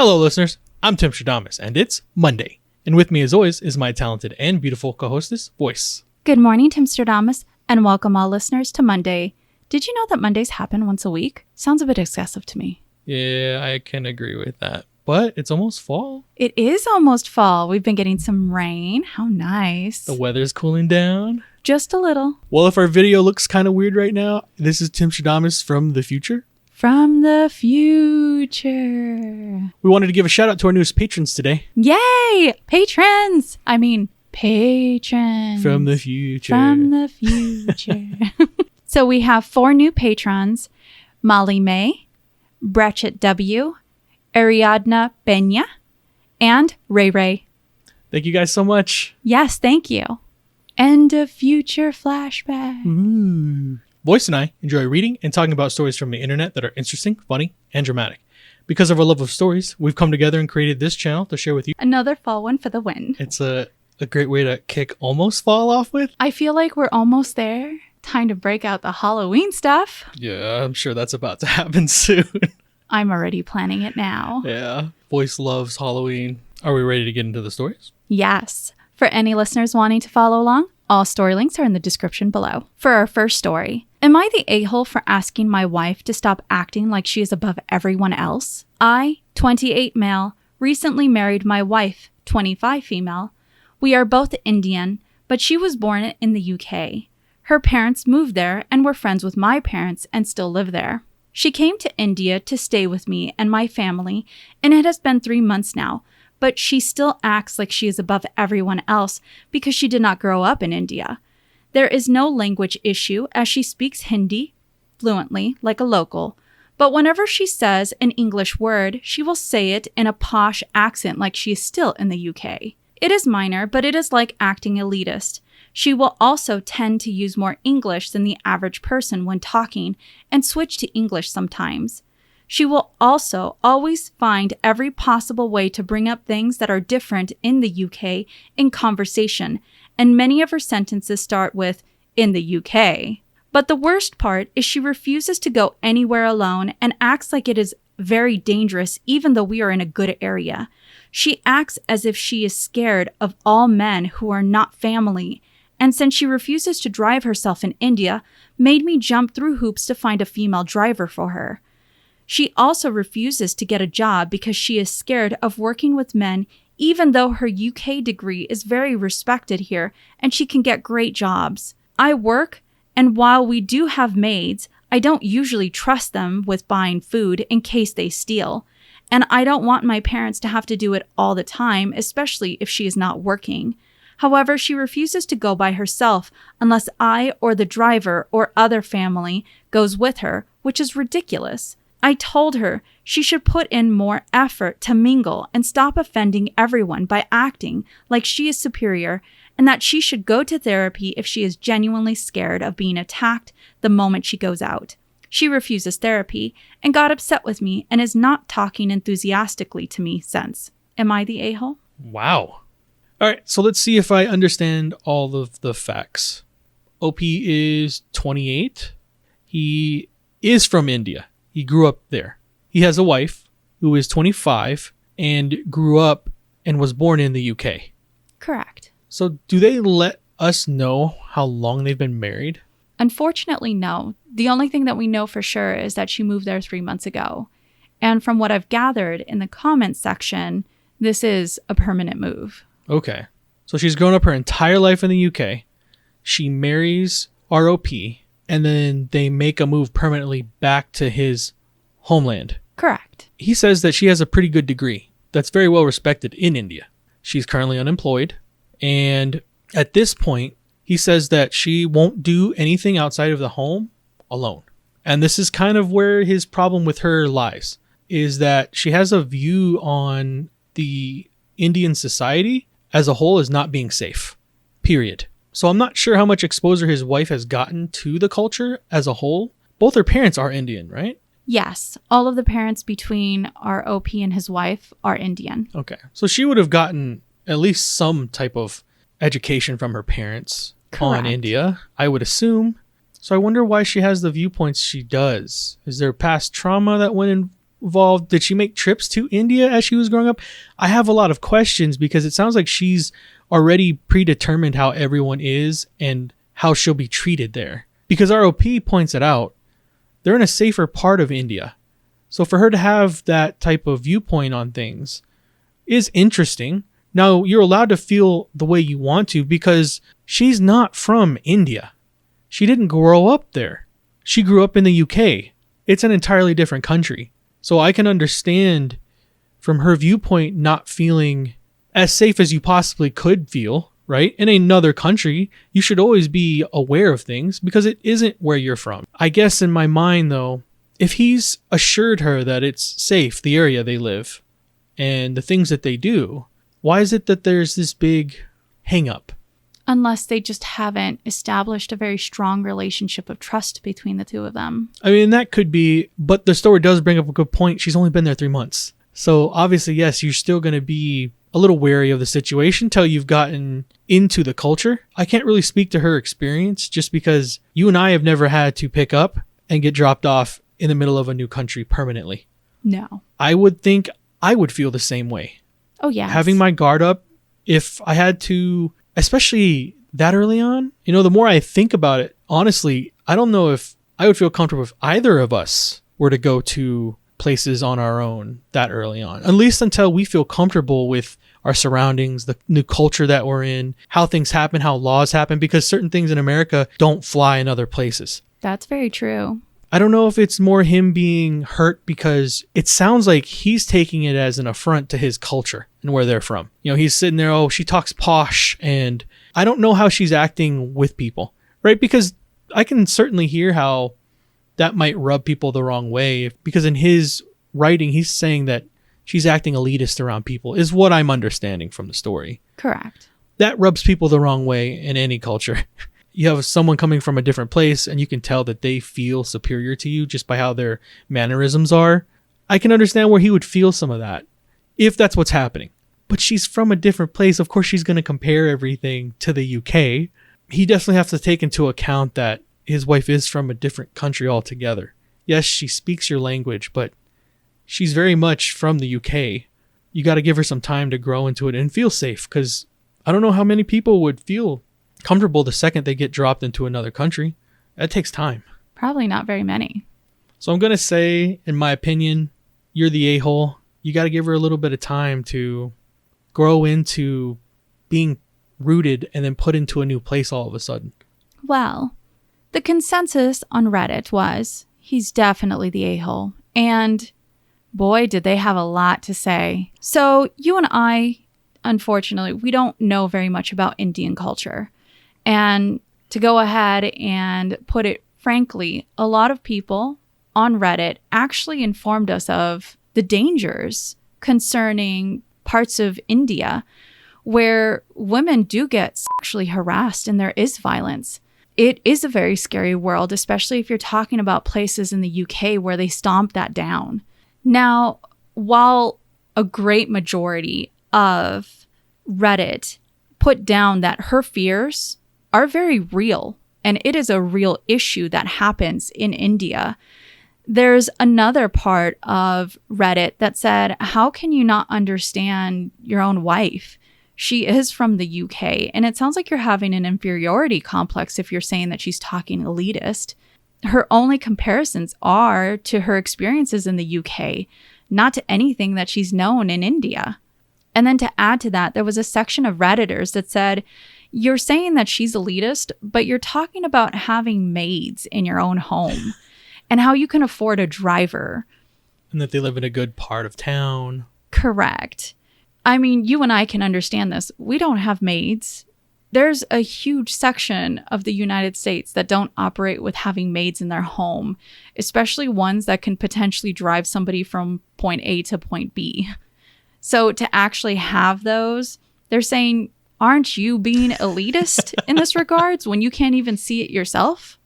Hello, listeners. I'm Timstradamus, and it's Monday. And with me, as always, is my talented and beautiful co-hostess, Voyse. Good morning, Timstradamus, and welcome all listeners to Monday. Did you know that Mondays happen once a week? Sounds a bit excessive to me. Yeah, I can agree with that. But it's almost fall. It is almost fall. We've been getting some rain. How nice. The weather's cooling down. Just a little. Well, if our video looks kind of weird right now, this is Timstradamus from the future. From the future. We wanted to give a shout out to our newest patrons today. Yay! Patrons! From the future. From the future. So we have 4 new patrons. Molly May, Bratchett W., Ariadna Benya, and Ray Ray. Thank you guys so much. Yes, thank you. End of future flashback. Ooh. Voyse and I enjoy reading and talking about stories from the internet that are interesting, funny, and dramatic. Because of our love of stories, we've come together and created this channel to share with you. Another fall one for the win. It's a great way to kick almost fall off with. I feel like we're almost there. Time to break out the Halloween stuff. Yeah, I'm sure that's about to happen soon. I'm already planning it now. Yeah, Voyse loves Halloween. Are we ready to get into the stories? Yes. For any listeners wanting to follow along, all story links are in the description below. For our first story, am I the a-hole for asking my wife to stop acting like she is above everyone else? I, 28 male, recently married my wife, 25 female. We are both Indian, but she was born in the UK. Her parents moved there and were friends with my parents and still live there. She came to India to stay with me and my family, and it has been 3 months now, but she still acts like she is above everyone else because she did not grow up in India. There is no language issue as she speaks Hindi fluently like a local, but whenever she says an English word, she will say it in a posh accent like she is still in the UK. It is minor, but it is like acting elitist. She will also tend to use more English than the average person when talking and switch to English sometimes. She will also always find every possible way to bring up things that are different in the UK in conversation, and many of her sentences start with, "in the UK." But the worst part is she refuses to go anywhere alone and acts like it is very dangerous even though we are in a good area. She acts as if she is scared of all men who are not family, and since she refuses to drive herself in India, made me jump through hoops to find a female driver for her. She also refuses to get a job because she is scared of working with men even though her UK degree is very respected here and she can get great jobs. I work, and while we do have maids, I don't usually trust them with buying food in case they steal. And I don't want my parents to have to do it all the time, especially if she is not working. However, she refuses to go by herself unless I or the driver or other family goes with her, which is ridiculous. I told her she should put in more effort to mingle and stop offending everyone by acting like she is superior, and that she should go to therapy if she is genuinely scared of being attacked the moment she goes out. She refuses therapy and got upset with me and is not talking enthusiastically to me since. Am I the a-hole? Wow. All right, so let's see if I understand all of the facts. OP is 28. He is from India. He grew up there. He has a wife who is 25 and grew up and was born in the UK. Correct. So do they let us know how long they've been married? Unfortunately, no. The only thing that we know for sure is that she moved there 3 months ago. And from what I've gathered in the comments section, this is a permanent move. Okay. So she's grown up her entire life in the UK. She marries ROP, and then they make a move permanently back to his homeland. Correct. He says that she has a pretty good degree that's very well respected in India. She's currently unemployed, and at this point, he says that she won't do anything outside of the home alone. And this is kind of where his problem with her lies, is that she has a view on the Indian society as a whole as not being safe, period. So I'm not sure how much exposure his wife has gotten to the culture as a whole. Both her parents are Indian, right? Yes. All of the parents between our OP and his wife are Indian. Okay. So she would have gotten at least some type of education from her parents. Correct. On India, I would assume. So I wonder why she has the viewpoints she does. Is there past trauma that went involved? Did she make trips to India as she was growing up? I have a lot of questions because it sounds like she's already predetermined how everyone is and how she'll be treated there. Because ROP points it out, they're in a safer part of India. So for her to have that type of viewpoint on things is interesting. Now, you're allowed to feel the way you want to because she's not from India. She didn't grow up there. She grew up in the UK. It's an entirely different country. So I can understand from her viewpoint not feeling as safe as you possibly could feel, right? In another country, you should always be aware of things because it isn't where you're from. I guess in my mind, though, if he's assured her that it's safe, the area they live, and the things that they do, why is it that there's this big hang-up? Unless they just haven't established a very strong relationship of trust between the two of them. I mean, that could be, but the story does bring up a good point. She's only been there 3 months. So obviously, yes, you're still going to be a little wary of the situation till you've gotten into the culture. I can't really speak to her experience just because you and I have never had to pick up and get dropped off in the middle of a new country permanently. No. I would think I would feel the same way. Oh, yeah. Having my guard up, if I had to, especially that early on, the more I think about it, honestly, I don't know if I would feel comfortable if either of us were to go to places on our own that early on, at least until we feel comfortable with our surroundings, the new culture that we're in, how things happen, how laws happen, because certain things in America don't fly in other places. That's very true. I don't know if it's more him being hurt because it sounds like he's taking it as an affront to his culture and where they're from. He's sitting there, oh, she talks posh, and I don't know how she's acting with people, right? Because I can certainly hear how that might rub people the wrong way because in his writing, he's saying that she's acting elitist around people is what I'm understanding from the story. Correct. That rubs people the wrong way in any culture. You have someone coming from a different place and you can tell that they feel superior to you just by how their mannerisms are. I can understand where he would feel some of that if that's what's happening. But she's from a different place. Of course, she's going to compare everything to the UK. He definitely has to take into account that his wife is from a different country altogether. Yes, she speaks your language, but she's very much from the UK. You got to give her some time to grow into it and feel safe because I don't know how many people would feel comfortable the second they get dropped into another country. That takes time. Probably not very many. So I'm going to say, in my opinion, you're the a-hole. You got to give her a little bit of time to grow into being rooted and then put into a new place all of a sudden. Well, the consensus on Reddit was he's definitely the a-hole. And boy, did they have a lot to say. So you and I, unfortunately, we don't know very much about Indian culture. And to go ahead and put it frankly, a lot of people on Reddit actually informed us of the dangers concerning parts of India where women do get sexually harassed and there is violence. It is a very scary world, especially if you're talking about places in the UK where they stomp that down. Now, while a great majority of Reddit put down that her fears are very real, and it is a real issue that happens in India, there's another part of Reddit that said, how can you not understand your own wife? She is from the UK, and it sounds like you're having an inferiority complex if you're saying that she's talking elitist. Her only comparisons are to her experiences in the UK, not to anything that she's known in India. And then to add to that, there was a section of Redditors that said, you're saying that she's elitist, but you're talking about having maids in your own home and how you can afford a driver. And that they live in a good part of town. Correct. I mean, you and I can understand this. We don't have maids. There's a huge section of the United States that don't operate with having maids in their home, especially ones that can potentially drive somebody from point A to point B. So to actually have those, they're saying, aren't you being elitist in this regards when you can't even see it yourself?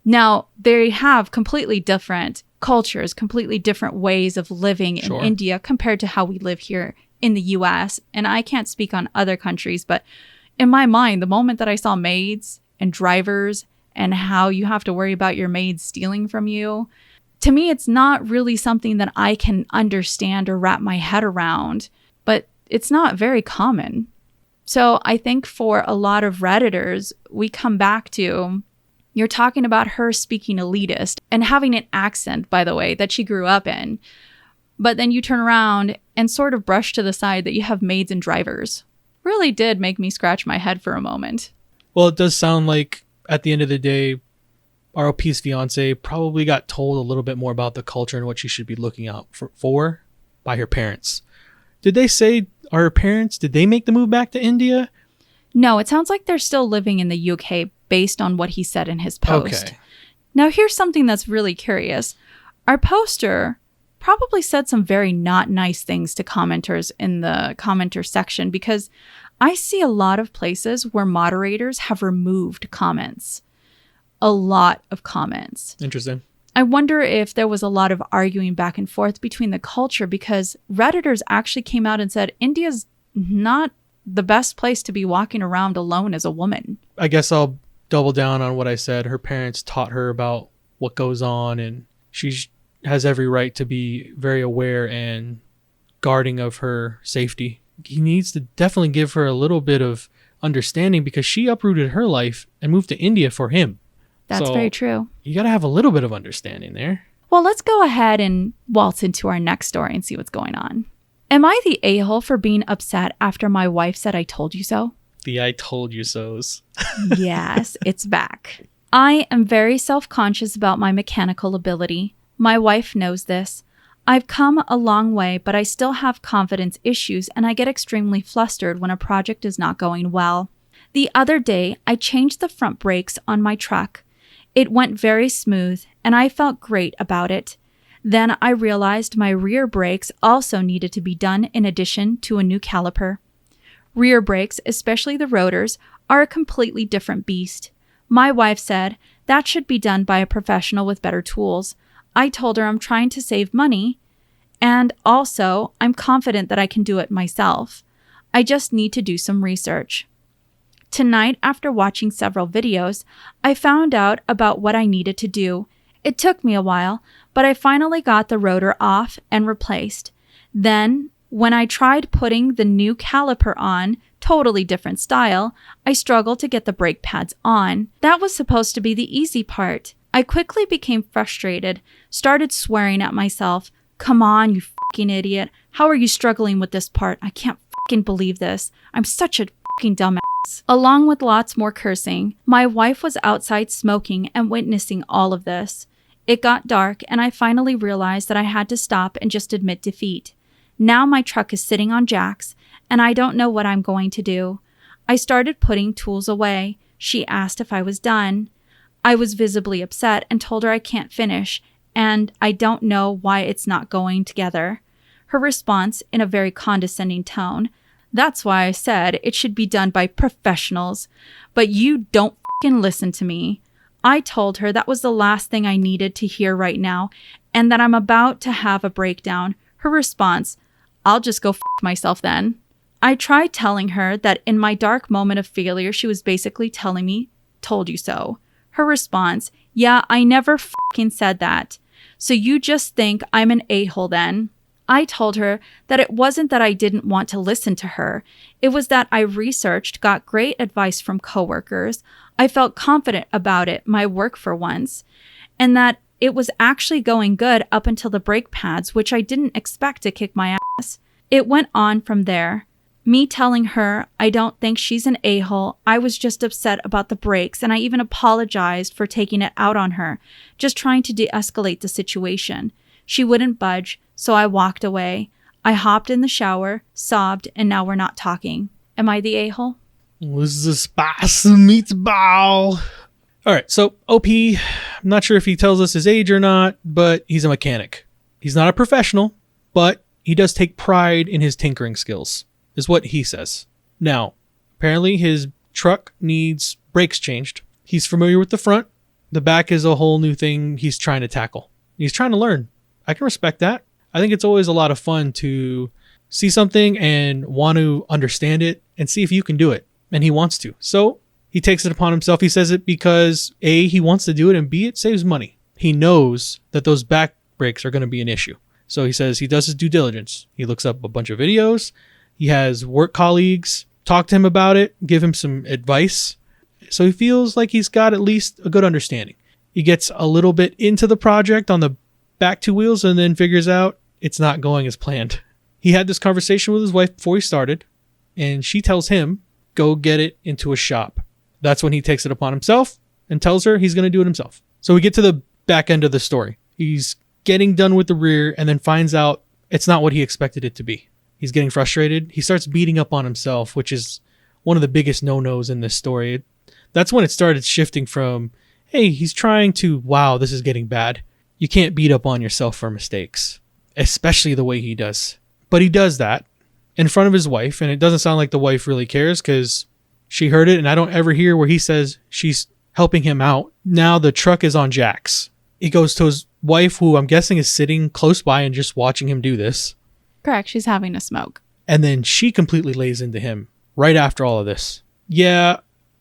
Now, they have completely different cultures, completely different ways of living in India compared to how we live here in the US. And I can't speak on other countries, but in my mind, the moment that I saw maids and drivers and how you have to worry about your maids stealing from you, To me, it's not really something that I can understand or wrap my head around, but it's not very common. So I think for a lot of Redditors, we come back to, you're talking about her speaking elitist and having an accent, by the way, that she grew up in. But then you turn around and sort of brush to the side that you have maids and drivers. Really did make me scratch my head for a moment. Well, it does sound like at the end of the day, ROP's fiance probably got told a little bit more about the culture and what she should be looking out for by her parents. Did they say, are her parents, did they make the move back to India? No, it sounds like they're still living in the UK based on what he said in his post. Okay. Now, here's something that's really curious. Our poster probably said some very not nice things to commenters in the commenter section, because I see a lot of places where moderators have removed comments. A lot of comments. Interesting. I wonder if there was a lot of arguing back and forth between the culture, because Redditors actually came out and said India's not the best place to be walking around alone as a woman. I guess I'll double down on what I said. Her parents taught her about what goes on, and she has every right to be very aware and guarding of her safety. He needs to definitely give her a little bit of understanding, because she uprooted her life and moved to India for him. That's very true. You got to have a little bit of understanding there. Well, let's go ahead and waltz into our next story and see what's going on. Am I the a-hole for being upset after my wife said I told you so? The I told you so's. Yes, it's back. I am very self-conscious about my mechanical ability. My wife knows this. I've come a long way, but I still have confidence issues, and I get extremely flustered when a project is not going well. The other day, I changed the front brakes on my truck. It went very smooth, and I felt great about it. Then I realized my rear brakes also needed to be done in addition to a new caliper. Rear brakes, especially the rotors, are a completely different beast. My wife said that should be done by a professional with better tools. I told her I'm trying to save money, and also I'm confident that I can do it myself. I just need to do some research. Tonight, after watching several videos, I found out about what I needed to do. It took me a while, but I finally got the rotor off and replaced. Then, when I tried putting the new caliper on, totally different style, I struggled to get the brake pads on. That was supposed to be the easy part. I quickly became frustrated, started swearing at myself. Come on, you fucking idiot. How are you struggling with this part? I can't fucking believe this. I'm such a fucking dumbass. Along with lots more cursing, my wife was outside smoking and witnessing all of this. It got dark, and I finally realized that I had to stop and just admit defeat. Now my truck is sitting on jacks, and I don't know what I'm going to do. I started putting tools away. She asked if I was done. I was visibly upset and told her I can't finish, and I don't know why it's not going together. Her response, in a very condescending tone, "That's why I said it should be done by professionals, but you don't fucking listen to me." I told her that was the last thing I needed to hear right now, and that I'm about to have a breakdown. Her response, "I'll just go myself then." I tried telling her that in my dark moment of failure, she was basically telling me, "Told you so." Her response, "Yeah, I never fucking said that. So you just think I'm an a-hole then?" I told her that it wasn't that I didn't want to listen to her. It was that I researched, got great advice from coworkers. I felt confident about it, my work for once, and that it was actually going good up until the brake pads, which I didn't expect to kick my ass. It went on from there. Me telling her I don't think she's an a-hole. I was just upset about the brakes, and I even apologized for taking it out on her, just trying to de-escalate the situation. She wouldn't budge, so I walked away. I hopped in the shower, sobbed, and now we're not talking. Am I the a-hole? This is a spicy meatball. All right, so OP, I'm not sure if he tells us his age or not, but he's a mechanic. He's not a professional, but he does take pride in his tinkering skills, is what he says. Now, apparently his truck needs brakes changed. He's familiar with the front. The back is a whole new thing he's trying to tackle. He's trying to learn. I can respect that. I think it's always a lot of fun to see something and want to understand it and see if you can do it. And he wants to. So he takes it upon himself. He says it because A, he wants to do it, and B, it saves money. he knows that those back breaks are going to be an issue. So he says he does his due diligence. He looks up a bunch of videos. He has work colleagues talk to him about it, give him some advice. So he feels like he's got at least a good understanding. He gets a little bit into the project on the back two wheels and then figures out it's not going as planned. He had this conversation with his wife before he started, and she tells him, go get it into a shop. That's when he takes it upon himself and tells her he's going to do it himself. So we get to the back end of the story. He's getting done with the rear and then finds out it's not what he expected it to be. He's getting frustrated. He starts beating up on himself, which is one of the biggest no-nos in this story. That's when it started shifting from, hey, he's trying to, wow, this is getting bad. You can't beat up on yourself for mistakes, especially the way he does. But he does that in front of his wife, and it doesn't sound like the wife really cares because she heard it, and I don't ever hear where he says she's helping him out. Now the truck is on jacks. He goes to his wife, who I'm guessing is sitting close by and just watching him do this. Correct. She's having a smoke. And then she completely lays into him right after all of this. Yeah,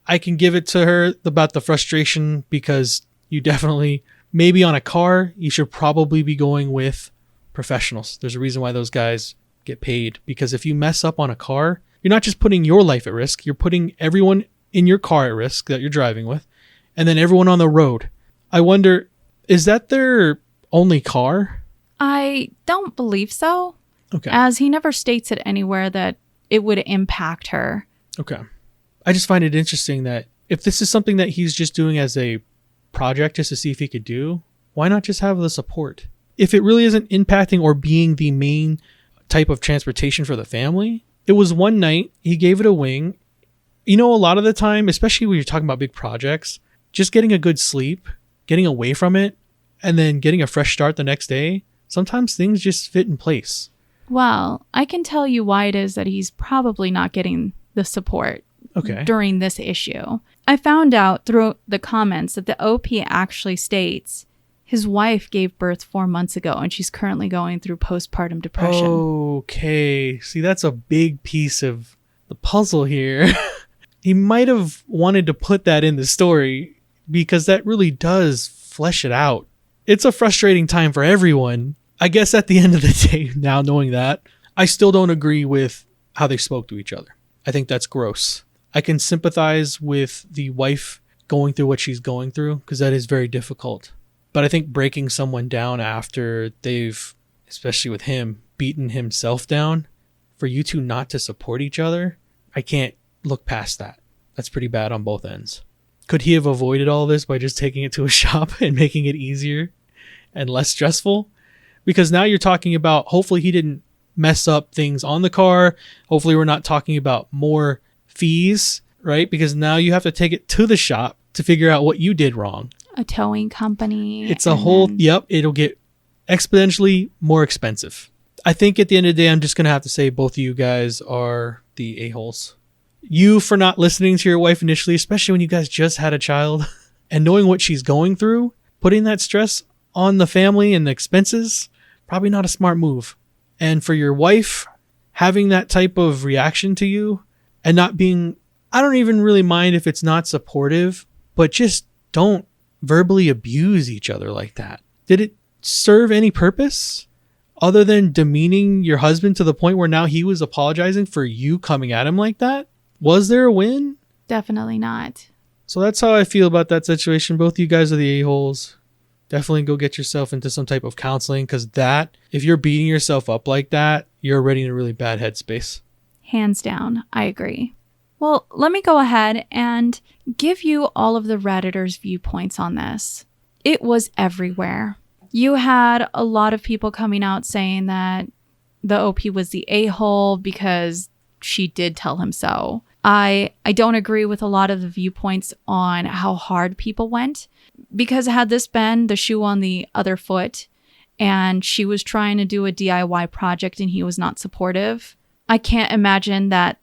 I can give it to her about the frustration because you definitely, maybe on a car, you should probably be going with professionals. There's a reason why those guys get paid, because if you mess up on a car, you're not just putting your life at risk, you're putting everyone in your car at risk that you're driving with, and then everyone on the road. I wonder, is that their only car? I don't believe so. Okay. As he never states it anywhere that it would impact her. Okay. I just find it interesting that if this is something that he's just doing as a project just to see if he could do, why not just have the support? If it really isn't impacting or being the main type of transportation for the family, it was one night, he gave it a wing. You know, a lot of the time, especially when you're talking about big projects, just getting a good sleep, getting away from it, and then getting a fresh start the next day, sometimes things just fit in place. Well, I can tell you why it is that he's probably not getting the support during this issue. I found out through the comments that the OP actually states his wife gave birth 4 months ago and she's currently going through postpartum depression. Okay. See, that's a big piece of the puzzle here. He might have wanted to put that in the story because that really does flesh it out. It's a frustrating time for everyone. I guess at the end of the day, now knowing that, I still don't agree with how they spoke to each other. I think that's gross. I can sympathize with the wife going through what she's going through because that is very difficult. But I think breaking someone down after they've, especially with him, beaten himself down, for you two not to support each other, I can't look past that. That's pretty bad on both ends. Could he have avoided all this by just taking it to a shop and making it easier and less stressful? Because now you're talking about, hopefully he didn't mess up things on the car. Hopefully we're not talking about more fees, right? Because now you have to take it to the shop to figure out what you did wrong. A towing company. It's a whole, it'll get exponentially more expensive. I think at the end of the day, I'm just going to have to say both of you guys are the a-holes. You for not listening to your wife initially, especially when you guys just had a child and knowing what she's going through, putting that stress on the family and the expenses, probably not a smart move. And for your wife, having that type of reaction to you and not being, I don't even really mind if it's not supportive, but just don't verbally abuse each other like that. Did it serve any purpose other than demeaning your husband to the point where now he was apologizing for you coming at him like that? Was there a win? Definitely not. So that's how I feel about that situation. Both of you guys are the a-holes. Definitely go get yourself into some type of counseling, because that, if you're beating yourself up like that, you're already in a really bad headspace. Hands down, I agree. Well, let me go ahead and give you all of the Redditors' viewpoints on this. It was everywhere. You had a lot of people coming out saying that the OP was the a-hole because she did tell him so. I don't agree with a lot of the viewpoints on how hard people went, because had this been the shoe on the other foot and she was trying to do a DIY project and he was not supportive, I can't imagine that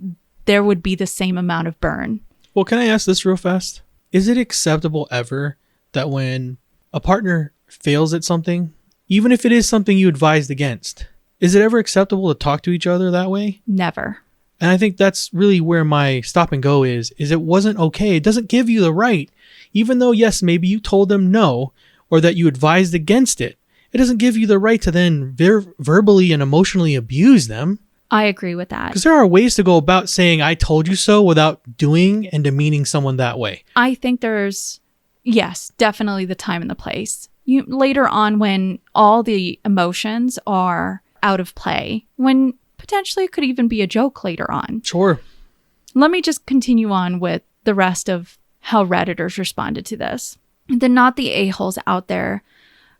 there would be the same amount of burn. Well, can I ask this real fast? Is it acceptable ever that when a partner fails at something, even if it is something you advised against, is it ever acceptable to talk to each other that way? Never. And I think that's really where my stop and go is it wasn't okay. It doesn't give you the right. Even though, yes, maybe you told them no, or that you advised against it, it doesn't give you the right to then verbally and emotionally abuse them. I agree with that. Because there are ways to go about saying I told you so without doing and demeaning someone that way. I think there's, yes, definitely the time and the place. Later on, when all the emotions are out of play, when potentially it could even be a joke later on. Sure. Let me just continue on with the rest of how Redditors responded to this. Not the a-holes out there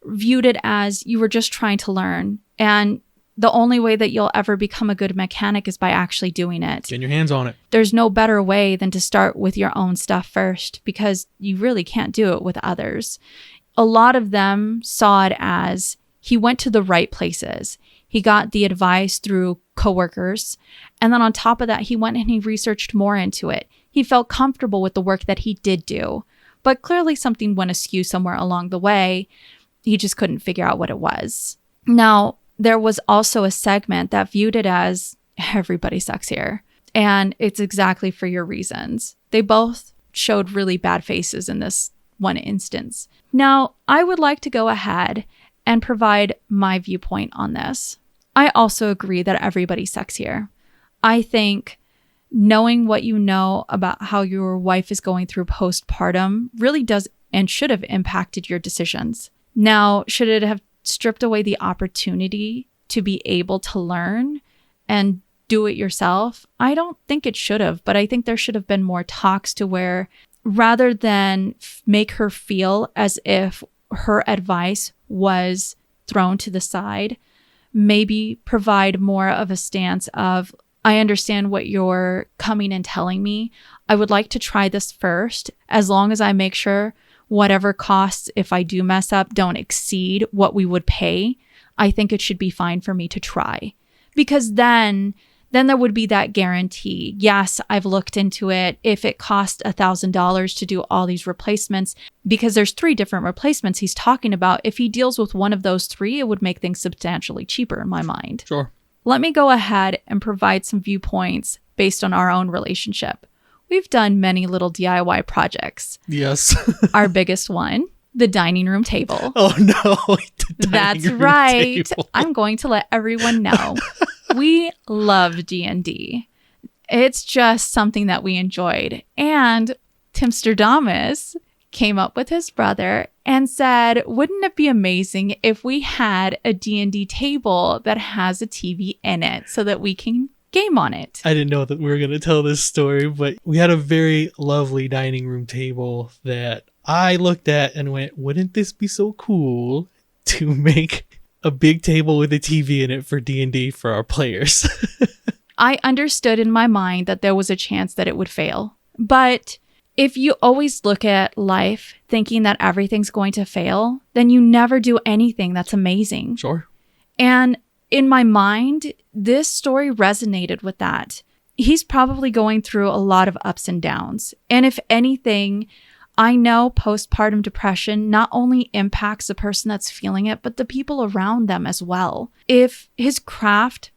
viewed it as you were just trying to learn, and the only way that you'll ever become a good mechanic is by actually doing it. Getting your hands on it. There's no better way than to start with your own stuff first, because you really can't do it with others. A lot of them saw it as he went to the right places. He got the advice through coworkers. And then on top of that, he went and he researched more into it. He felt comfortable with the work that he did do. But clearly something went askew somewhere along the way. He just couldn't figure out what it was. Now, there was also a segment that viewed it as everybody sucks here. And it's exactly for your reasons. They both showed really bad faces in this one instance. Now, I would like to go ahead and provide my viewpoint on this. I also agree that everybody sucks here. I think knowing what you know about how your wife is going through postpartum really does and should have impacted your decisions. Now, should it have stripped away the opportunity to be able to learn and do it yourself? I don't think it should have, but I think there should have been more talks to where, rather than make her feel as if her advice was thrown to the side, maybe provide more of a stance of, I understand what you're coming and telling me. I would like to try this first, as long as I make sure whatever costs, if I do mess up, don't exceed what we would pay. I think it should be fine for me to try. Because then there would be that guarantee. Yes, I've looked into it. If it cost $1,000 to do all these replacements, because there's 3 different replacements he's talking about, if he deals with one of those 3, it would make things substantially cheaper in my mind. Sure. Let me go ahead and provide some viewpoints based on our own relationship. We've done many little DIY projects. Yes. Our biggest one, the dining room table. Oh no. That's right. Table. I'm going to let everyone know. We love D&D. It's just something that we enjoyed. And Timstradamus came up with his brother and said, wouldn't it be amazing if we had a D&D table that has a TV in it so that we can game on it? I didn't know that we were going to tell this story, but we had a very lovely dining room table that I looked at and went, wouldn't this be so cool to make a big table with a TV in it for D&D for our players? I understood in my mind that there was a chance that it would fail. But if you always look at life thinking that everything's going to fail, then you never do anything that's amazing. Sure. And in my mind, this story resonated with that. He's probably going through a lot of ups and downs. And if anything, I know postpartum depression not only impacts the person that's feeling it, but the people around them as well. If his craft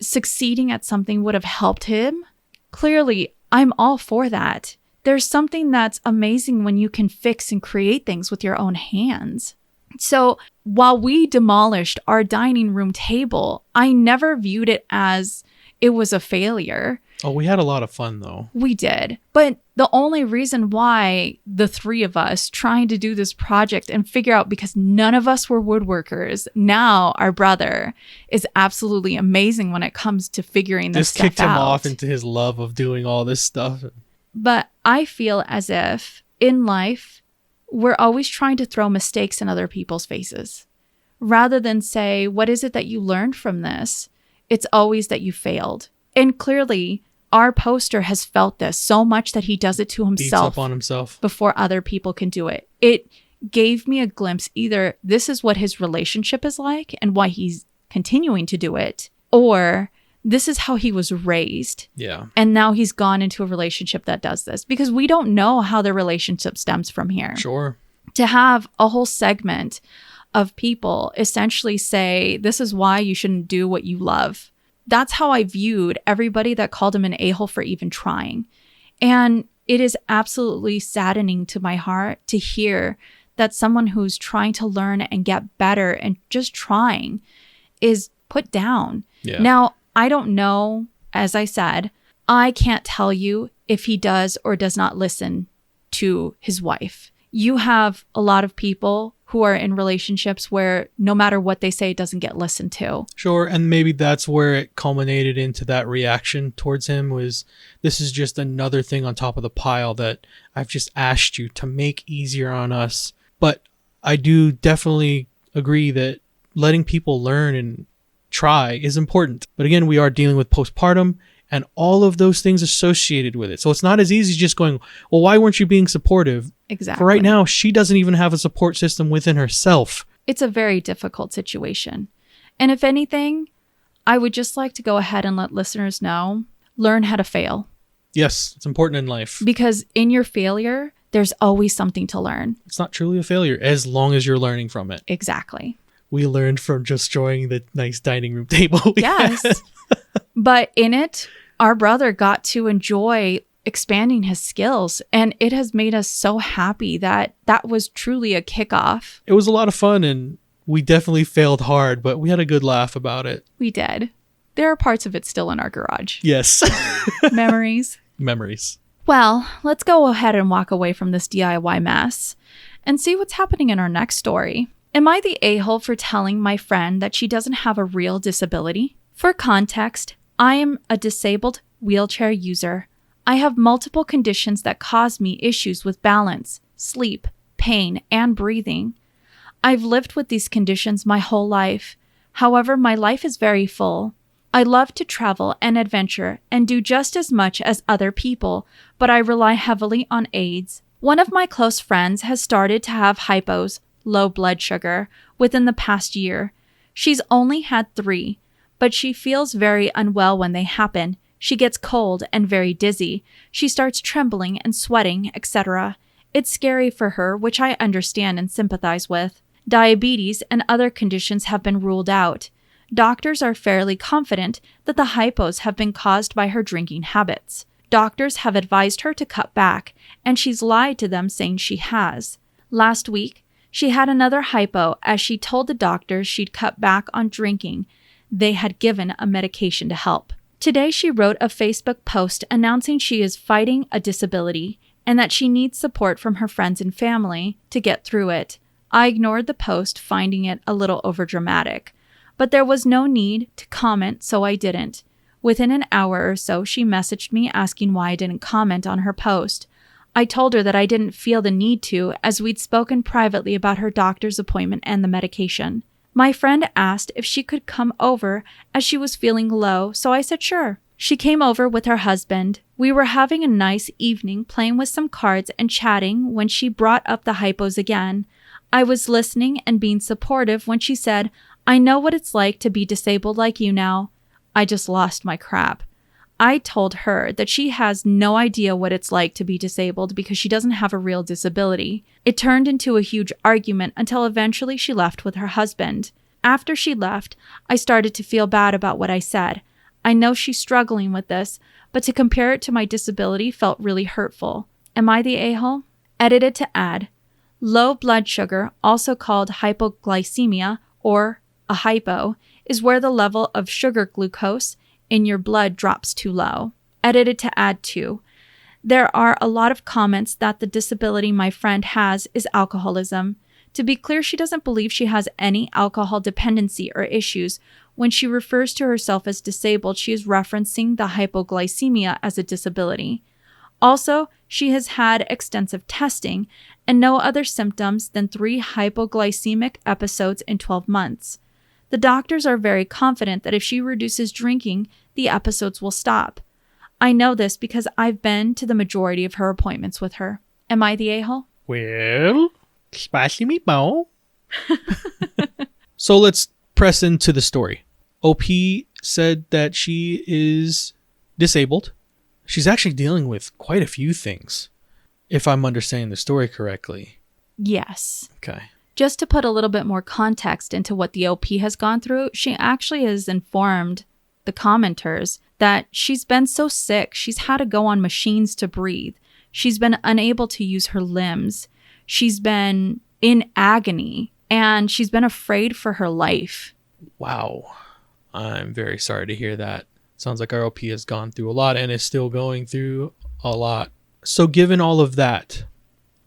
succeeding at something would have helped him, clearly I'm all for that. There's something that's amazing when you can fix and create things with your own hands. So while we demolished our dining room table, I never viewed it as it was a failure. Oh, we had a lot of fun though. We did. But the only reason why the 3 of us trying to do this project and figure out, because none of us were woodworkers, now our brother is absolutely amazing when it comes to figuring this stuff out. This kicked him off into his love of doing all this stuff. But I feel as if in life, we're always trying to throw mistakes in other people's faces. Rather than say, what is it that you learned from this? It's always that you failed. And clearly, our poster has felt this so much that he does it to himself. Beats up on himself before other people can do it. It gave me a glimpse. Either this is what his relationship is like and why he's continuing to do it, or this is how he was raised. Yeah. And now he's gone into a relationship that does this, because we don't know how the relationship stems from here. Sure. To have a whole segment of people essentially say, this is why you shouldn't do what you love. That's how I viewed everybody that called him an a-hole for even trying. And it is absolutely saddening to my heart to hear that someone who's trying to learn and get better and just trying is put down. Yeah. Now, I don't know, as I said, I can't tell you if he does or does not listen to his wife. You have a lot of people who are in relationships where no matter what they say, it doesn't get listened to. Sure, and maybe that's where it culminated into that reaction towards him was, this is just another thing on top of the pile that I've just asked you to make easier on us. But I do definitely agree that letting people learn and try is important. But again, we are dealing with postpartum and all of those things associated with it. So it's not as easy as just going, well, why weren't you being supportive? Exactly. For right now, she doesn't even have a support system within herself. It's a very difficult situation. And if anything, I would just like to go ahead and let listeners know, learn how to fail. Yes, it's important in life. Because in your failure, there's always something to learn. It's not truly a failure as long as you're learning from it. Exactly. We learned from destroying the nice dining room table. Yes. But in it, our brother got to enjoy expanding his skills, and it has made us so happy that that was truly a kickoff. It was a lot of fun, and we definitely failed hard, but we had a good laugh about it. We did. There are parts of it still in our garage. Yes. Memories. Memories. Well, let's go ahead and walk away from this DIY mess and see what's happening in our next story. Am I the a-hole for telling my friend that she doesn't have a real disability? For context, I am a disabled wheelchair user. I have multiple conditions that cause me issues with balance, sleep, pain, and breathing. I've lived with these conditions my whole life. However, my life is very full. I love to travel and adventure and do just as much as other people, but I rely heavily on aids. One of my close friends has started to have hypos, low blood sugar, within the past year. She's only had 3, but she feels very unwell when they happen. She gets cold and very dizzy. She starts trembling and sweating, etc. It's scary for her, which I understand and sympathize with. Diabetes and other conditions have been ruled out. Doctors are fairly confident that the hypos have been caused by her drinking habits. Doctors have advised her to cut back, and she's lied to them saying she has. Last week, she had another hypo as she told the doctors she'd cut back on drinking. They had given a medication to help. Today, she wrote a Facebook post announcing she is fighting a disability and that she needs support from her friends and family to get through it. I ignored the post, finding it a little overdramatic, but there was no need to comment, so I didn't. Within an hour or so, she messaged me asking why I didn't comment on her post. I told her that I didn't feel the need to, as we'd spoken privately about her doctor's appointment and the medication. My friend asked if she could come over as she was feeling low, so I said sure. She came over with her husband. We were having a nice evening playing with some cards and chatting when she brought up the hypos again. I was listening and being supportive when she said, "I know what it's like to be disabled like you now." I just lost my crap. I told her that she has no idea what it's like to be disabled because she doesn't have a real disability. It turned into a huge argument until eventually she left with her husband. After she left, I started to feel bad about what I said. I know she's struggling with this, but to compare it to my disability felt really hurtful. Am I the a-hole? Edited to add, low blood sugar, also called hypoglycemia or a hypo, is where the level of sugar glucose in your blood drops too low. Edited to add too, there are a lot of comments that the disability my friend has is alcoholism. To be clear, she doesn't believe she has any alcohol dependency or issues. When she refers to herself as disabled, she is referencing the hypoglycemia as a disability. Also, she has had extensive testing and no other symptoms than 3 hypoglycemic episodes in 12 months. The doctors are very confident that if she reduces drinking, the episodes will stop. I know this because I've been to the majority of her appointments with her. Am I the a-hole? Well, spicy meatball. So let's press into the story. OP said that she is disabled. She's actually dealing with quite a few things, if I'm understanding the story correctly. Yes. Okay. Just to put a little bit more context into what the OP has gone through, she actually has informed the commenters that she's been so sick, she's had to go on machines to breathe. She's been unable to use her limbs. She's been in agony and she's been afraid for her life. Wow. I'm very sorry to hear that. Sounds like our OP has gone through a lot and is still going through a lot. So given all of that,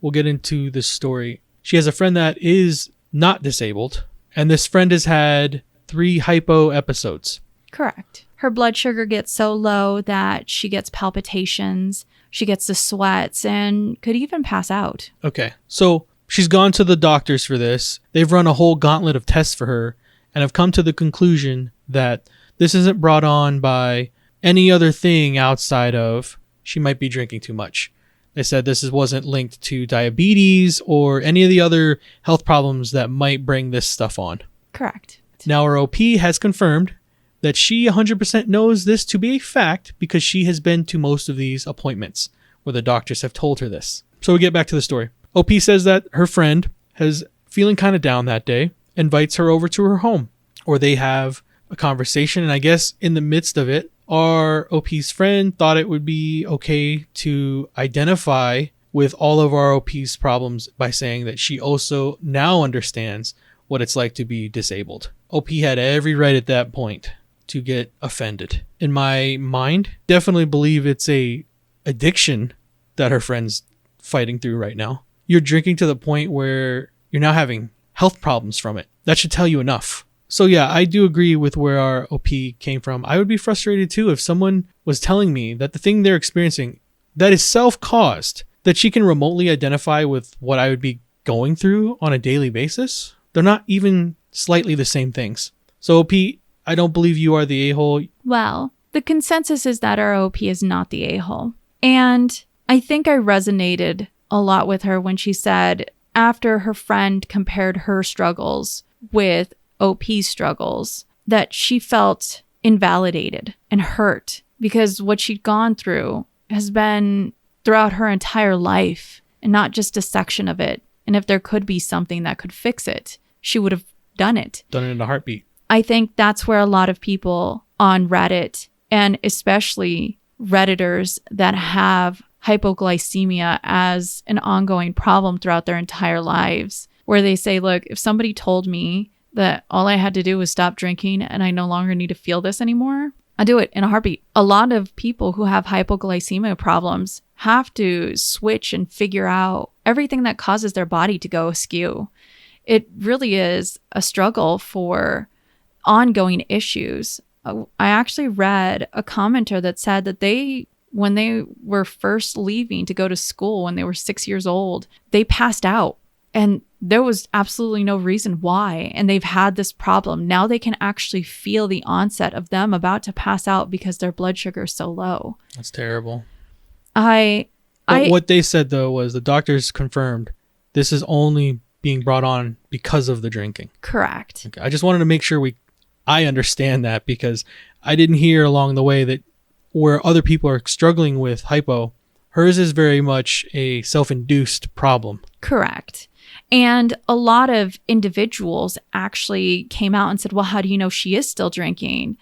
we'll get into this story. She has a friend that is not disabled, and this friend has had 3 hypo episodes. Correct. Her blood sugar gets so low that she gets palpitations, she gets the sweats, and could even pass out. Okay, so she's gone to the doctors for this. They've run a whole gauntlet of tests for her and have come to the conclusion that this isn't brought on by any other thing outside of she might be drinking too much. They said this wasn't linked to diabetes or any of the other health problems that might bring this stuff on. Correct. Now our OP has confirmed that she 100% knows this to be a fact because she has been to most of these appointments where the doctors have told her this. So we get back to the story. OP says that her friend is feeling kind of down that day, invites her over to her home, or they have a conversation, and I guess in the midst of it, our OP's friend thought it would be okay to identify with all of our OP's problems by saying that she also now understands what it's like to be disabled. OP had every right at that point to get offended. In my mind, definitely believe it's a addiction that her friend's fighting through right now. You're drinking to the point where you're now having health problems from it. That should tell you enough. So yeah, I do agree with where our OP came from. I would be frustrated too if someone was telling me that the thing they're experiencing that is self-caused, that she can remotely identify with what I would be going through on a daily basis. They're not even slightly the same things. So OP, I don't believe you are the a-hole. Well, the consensus is that our OP is not the a-hole. And I think I resonated a lot with her when she said after her friend compared her struggles with OP's struggles, that she felt invalidated and hurt because what she'd gone through has been throughout her entire life and not just a section of it. And if there could be something that could fix it, she would have done it. Done it in a heartbeat. I think that's where a lot of people on Reddit, and especially Redditors that have hypoglycemia as an ongoing problem throughout their entire lives, where they say, look, if somebody told me that all I had to do was stop drinking and I no longer need to feel this anymore, I do it in a heartbeat. A lot of people who have hypoglycemia problems have to switch and figure out everything that causes their body to go askew. It really is a struggle for ongoing issues. I actually read a commenter that said that when they were first leaving to go to school when they were 6 years old, they passed out. And there was absolutely no reason why. And they've had this problem. Now they can actually feel the onset of them about to pass out because their blood sugar is so low. That's terrible. What they said, though, was the doctors confirmed this is only being brought on because of the drinking. Correct. Okay. I just wanted to make sure I understand that because I didn't hear along the way that where other people are struggling with hypo, hers is very much a self-induced problem. Correct. And a lot of individuals actually came out and said, well, how do you know she is still drinking?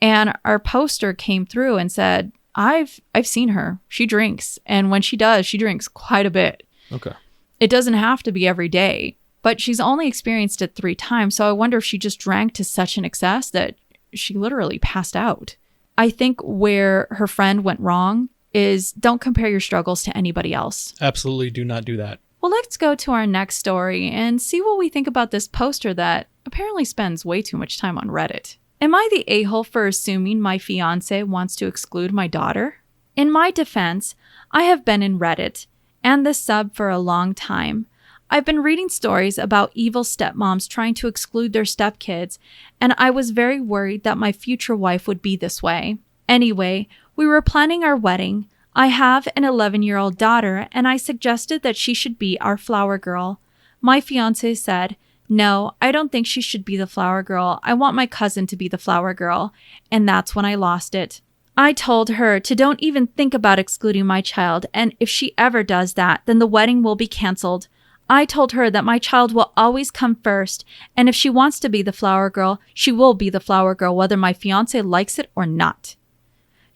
And our poster came through and said, I've seen her. She drinks. And when she does, she drinks quite a bit. Okay. It doesn't have to be every day, but she's only experienced it 3 times. So I wonder if she just drank to such an excess that she literally passed out. I think where her friend went wrong is don't compare your struggles to anybody else. Absolutely do not do that. Well, let's go to our next story and see what we think about this poster that apparently spends way too much time on Reddit. Am I the a-hole for assuming my fiancé wants to exclude my daughter? In my defense, I have been in Reddit and this sub for a long time. I've been reading stories about evil stepmoms trying to exclude their stepkids, and I was very worried that my future wife would be this way. Anyway, we were planning our wedding. I have an 11-year-old daughter, and I suggested that she should be our flower girl. My fiancé said, no, I don't think she should be the flower girl. I want my cousin to be the flower girl. And that's when I lost it. I told her to don't even think about excluding my child, and if she ever does that, then the wedding will be canceled. I told her that my child will always come first, and if she wants to be the flower girl, she will be the flower girl whether my fiancé likes it or not.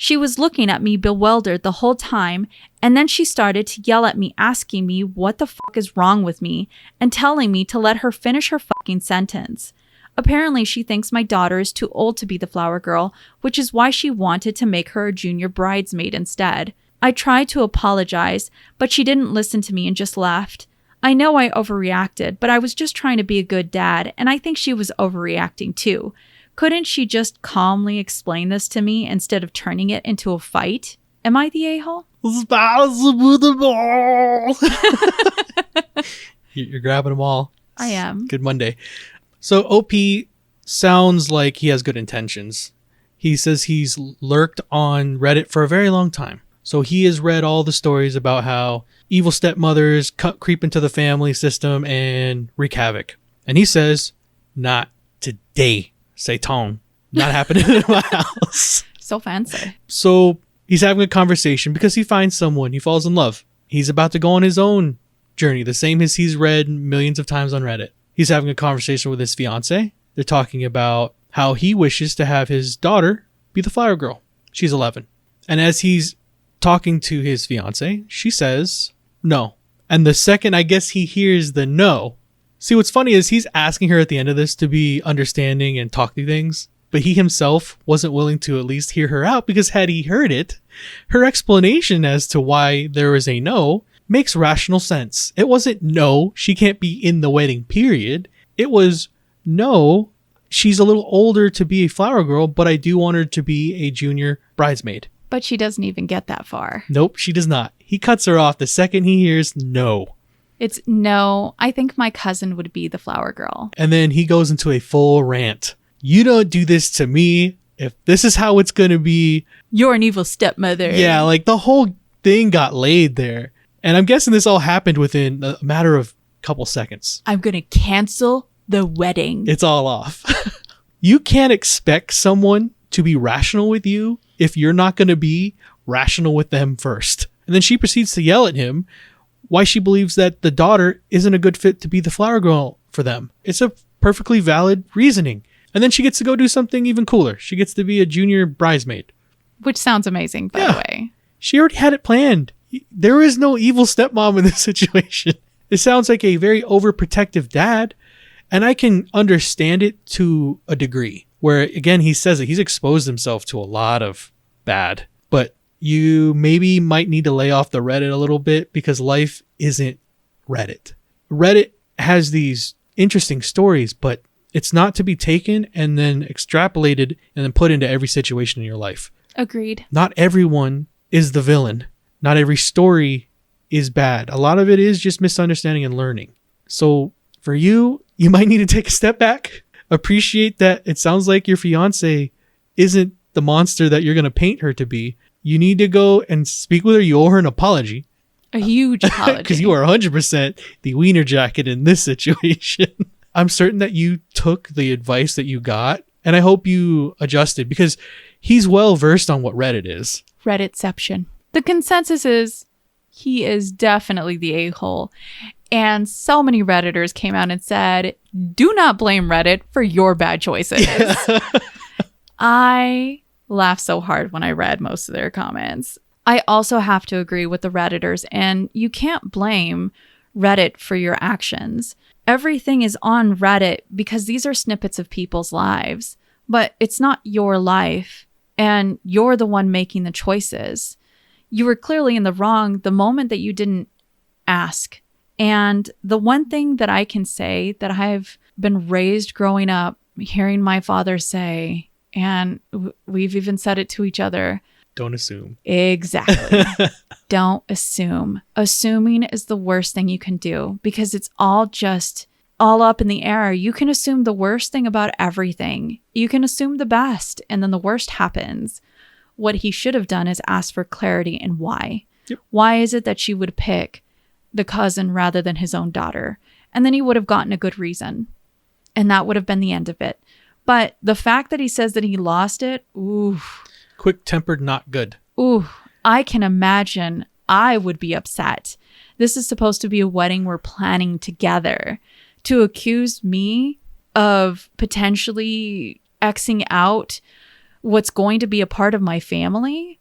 She was looking at me bewildered the whole time, and then she started to yell at me, asking me what the fuck is wrong with me, and telling me to let her finish her fucking sentence. Apparently, she thinks my daughter is too old to be the flower girl, which is why she wanted to make her a junior bridesmaid instead. I tried to apologize, but she didn't listen to me and just left. I know I overreacted, but I was just trying to be a good dad, and I think she was overreacting too. Couldn't she just calmly explain this to me instead of turning it into a fight? Am I the a-hole? You're grabbing them all. I am. Good Monday. So OP sounds like he has good intentions. He says he's lurked on Reddit for a very long time. So he has read all the stories about how evil stepmothers creep into the family system and wreak havoc. And he says, not today. Satan. Not happening in my house. So fancy. So he's having a conversation because he finds someone. He falls in love. He's about to go on his own journey, the same as he's read millions of times on Reddit. He's having a conversation with his fiance. They're talking about how he wishes to have his daughter be the flower girl. She's 11. And as he's talking to his fiance, she says no. And the second I guess he hears the no, see, what's funny is he's asking her at the end of this to be understanding and talk through things, but he himself wasn't willing to at least hear her out, because had he heard it, her explanation as to why there was a no makes rational sense. It wasn't no, she can't be in the wedding, period. It was no, she's a little older to be a flower girl, but I do want her to be a junior bridesmaid. But she doesn't even get that far. Nope, she does not. He cuts her off the second he hears no. It's no, I think my cousin would be the flower girl. And then he goes into a full rant. You don't do this to me. If this is how it's going to be. You're an evil stepmother. Yeah, like the whole thing got laid there. And I'm guessing this all happened within a matter of a couple seconds. I'm going to cancel the wedding. It's all off. You can't expect someone to be rational with you if you're not going to be rational with them first. And then she proceeds to yell at him why she believes that the daughter isn't a good fit to be the flower girl for them. It's a perfectly valid reasoning. And then she gets to go do something even cooler. She gets to be a junior bridesmaid. Which sounds amazing, by the way. She already had it planned. There is no evil stepmom in this situation. It sounds like a very overprotective dad. And I can understand it to a degree. Where, again, he says that he's exposed himself to a lot of bad. But you maybe might need to lay off the Reddit a little bit, because life isn't Reddit. Reddit has these interesting stories, but it's not to be taken and then extrapolated and then put into every situation in your life. Agreed. Not everyone is the villain. Not every story is bad. A lot of it is just misunderstanding and learning. So for you, you might need to take a step back. Appreciate that it sounds like your fiance isn't the monster that you're going to paint her to be. You need to go and speak with her. You owe her an apology. A huge apology. Because you are 100% the wiener jacket in this situation. I'm certain that you took the advice that you got, and I hope you adjusted, because he's well versed on what Reddit is. Redditception. The consensus is he is definitely the a-hole. And so many Redditors came out and said, do not blame Reddit for your bad choices. Yeah. I laughed so hard when I read most of their comments. I also have to agree with the Redditors, and you can't blame Reddit for your actions. Everything is on Reddit because these are snippets of people's lives, but it's not your life, and you're the one making the choices. You were clearly in the wrong the moment that you didn't ask. And the one thing that I can say that I've been raised growing up, hearing my father say, and we've even said it to each other. Don't assume. Exactly. Don't assume. Assuming is the worst thing you can do, because it's all up in the air. You can assume the worst thing about everything. You can assume the best, and then the worst happens. What he should have done is ask for clarity and why. Yep. Why is it that she would pick the cousin rather than his own daughter? And then he would have gotten a good reason. And that would have been the end of it. But the fact that he says that he lost it, ooh. Quick-tempered, not good. Ooh, I can imagine I would be upset. This is supposed to be a wedding we're planning together. To accuse me of potentially Xing out what's going to be a part of my family,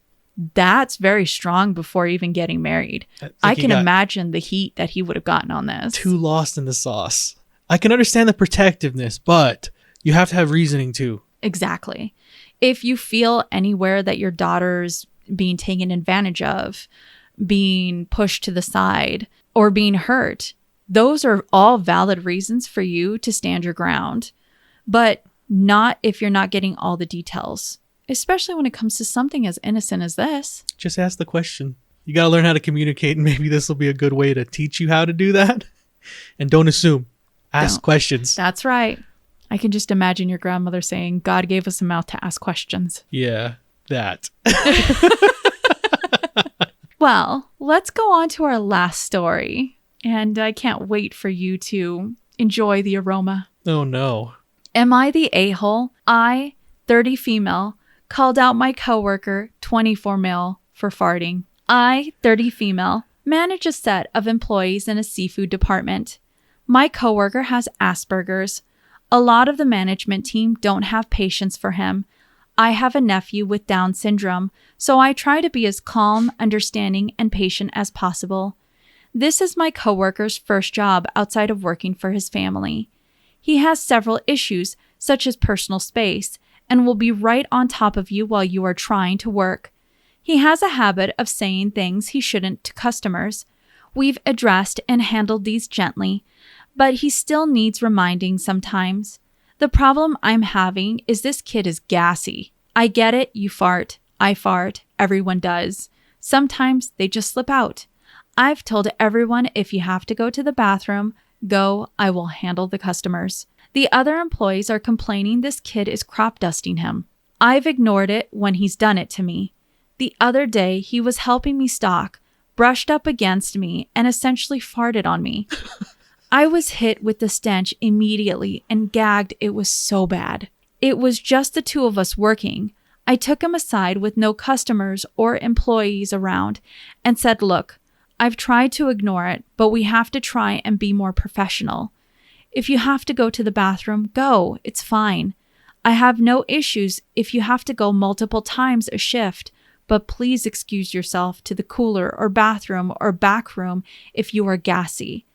that's very strong before even getting married. Like I can imagine the heat that he would have gotten on this. Too lost in the sauce. I can understand the protectiveness, but you have to have reasoning too. Exactly. If you feel anywhere that your daughter's being taken advantage of, being pushed to the side, or being hurt, those are all valid reasons for you to stand your ground. But not if you're not getting all the details, especially when it comes to something as innocent as this. Just ask the question. You got to learn how to communicate, and maybe this will be a good way to teach you how to do that. And don't assume. Ask questions. That's right. I can just imagine your grandmother saying, God gave us a mouth to ask questions. Yeah, that. Well, let's go on to our last story. And I can't wait for you to enjoy the aroma. Oh, no. Am I the a-hole? I, 30 female, called out my coworker, 24 male, for farting. I, 30 female, manage a set of employees in a seafood department. My coworker has Asperger's. A lot of the management team don't have patience for him. I have a nephew with Down syndrome, so I try to be as calm, understanding, and patient as possible. This is my coworker's first job outside of working for his family. He has several issues, such as personal space, and will be right on top of you while you are trying to work. He has a habit of saying things he shouldn't to customers. We've addressed and handled these gently, but he still needs reminding sometimes. The problem I'm having is this kid is gassy. I get it, you fart, I fart, everyone does. Sometimes they just slip out. I've told everyone if you have to go to the bathroom, go, I will handle the customers. The other employees are complaining this kid is crop dusting him. I've ignored it when he's done it to me. The other day, he was helping me stock, brushed up against me, and essentially farted on me. I was hit with the stench immediately and gagged. It was so bad. It was just the two of us working. I took him aside with no customers or employees around and said, look, I've tried to ignore it, but we have to try and be more professional. If you have to go to the bathroom, go. It's fine. I have no issues if you have to go multiple times a shift, but please excuse yourself to the cooler or bathroom or back room if you are gassy.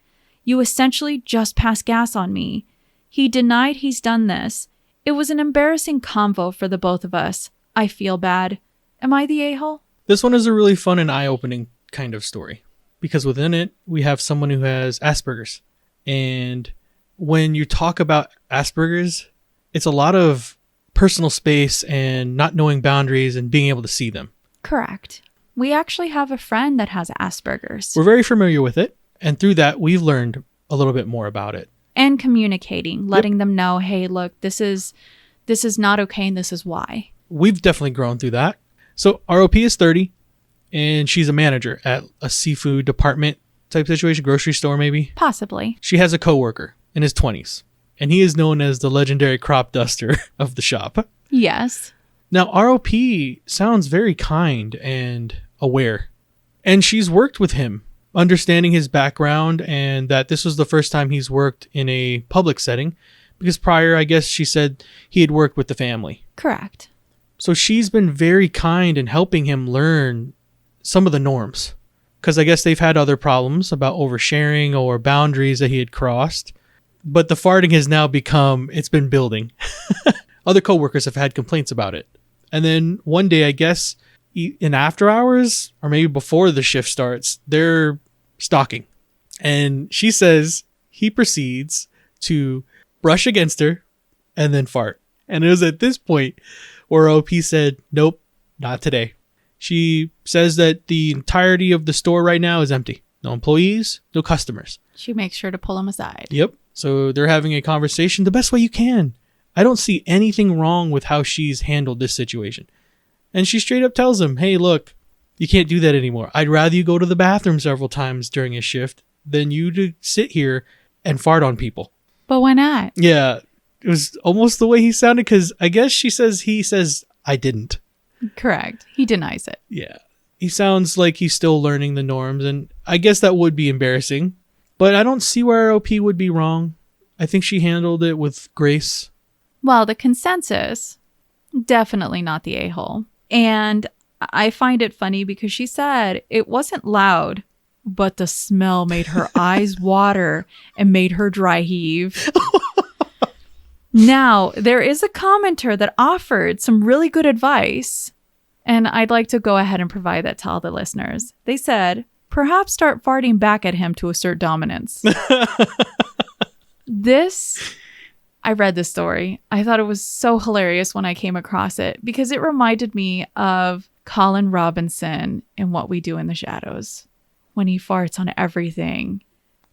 You essentially just passed gas on me. He denied he's done this. It was an embarrassing convo for the both of us. I feel bad. Am I the a-hole? This one is a really fun and eye-opening kind of story because within it, we have someone who has Asperger's. And when you talk about Asperger's, it's a lot of personal space and not knowing boundaries and being able to see them. Correct. We actually have a friend that has Asperger's. We're very familiar with it. And through that, we've learned a little bit more about it. And communicating, letting them know, hey, look, this is not okay and this is why. We've definitely grown through that. So ROP is 30 and she's a manager at a seafood department type situation, grocery store maybe. Possibly. She has a coworker in his 20s and he is known as the legendary crop duster of the shop. Yes. Now ROP sounds very kind and aware and she's worked with him, understanding his background and that this was the first time he's worked in a public setting because prior, I guess she said he had worked with the family. Correct. So she's been very kind in helping him learn some of the norms because I guess they've had other problems about oversharing or boundaries that he had crossed. But the farting has now become, it's been building. Other coworkers have had complaints about it. And then one day, I guess in after hours or maybe before the shift starts, they're stalking. And she says he proceeds to brush against her and then fart. And it was at this point where OP said, nope, not today. She says that the entirety of the store right now is empty. No employees, no customers. She makes sure to pull him aside. Yep. So they're having a conversation the best way you can. I don't see anything wrong with how she's handled this situation. And she straight up tells him, hey, look, you can't do that anymore. I'd rather you go to the bathroom several times during a shift than you to sit here and fart on people. But why not? Yeah. It was almost the way he sounded because I guess he says, I didn't. Correct. He denies it. Yeah. He sounds like he's still learning the norms and I guess that would be embarrassing. But I don't see where OP would be wrong. I think she handled it with grace. Well, the consensus Definitely not the a-hole. And I find it funny because she said it wasn't loud, but the smell made her eyes water and made her dry heave. Now, there is a commenter that offered some really good advice, and I'd like to go ahead and provide that to all the listeners. They said, perhaps start farting back at him to assert dominance. I read this story. I thought it was so hilarious when I came across it because it reminded me of Colin Robinson in What We Do in the Shadows when he farts on everything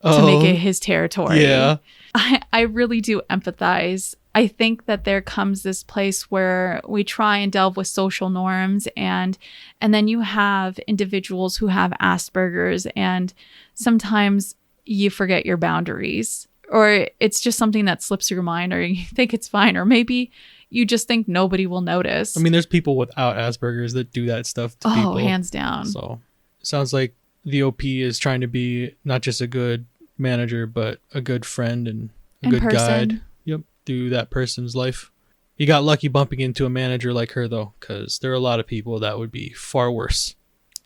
to make it his territory. Yeah. I really do empathize. I think that there comes this place where we try and delve with social norms and then you have individuals who have Asperger's and sometimes you forget your boundaries or it's just something that slips your mind or you think it's fine or maybe you just think nobody will notice. I mean, there's people without Asperger's that do that stuff to people. Oh, hands down. So it sounds like the OP is trying to be not just a good manager, but a good friend and a good guide. Yep, through that person's life. You got lucky bumping into a manager like her, though, because there are a lot of people that would be far worse.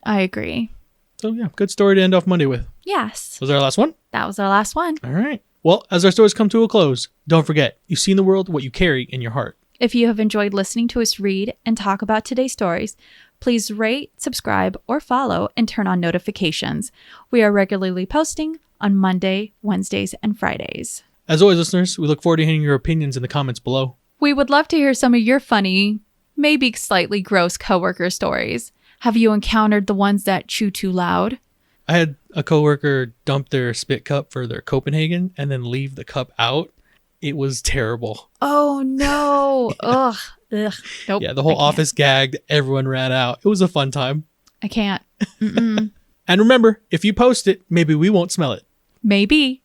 I agree. So, yeah, good story to end off Monday with. Yes. Was that our last one? That was our last one. All right. Well, as our stories come to a close, don't forget, you see in the world what you carry in your heart. If you have enjoyed listening to us read and talk about today's stories, please rate, subscribe, or follow and turn on notifications. We are regularly posting on Monday, Wednesdays, and Fridays. As always, listeners, we look forward to hearing your opinions in the comments below. We would love to hear some of your funny, maybe slightly gross coworker stories. Have you encountered the ones that chew too loud? I had a coworker dump their spit cup for their Copenhagen and then leave the cup out. It was terrible. Oh, no. Ugh. Nope. Yeah, the whole office gagged. Everyone ran out. It was a fun time. I can't. Mm-mm. And remember, if you post it, maybe we won't smell it. Maybe.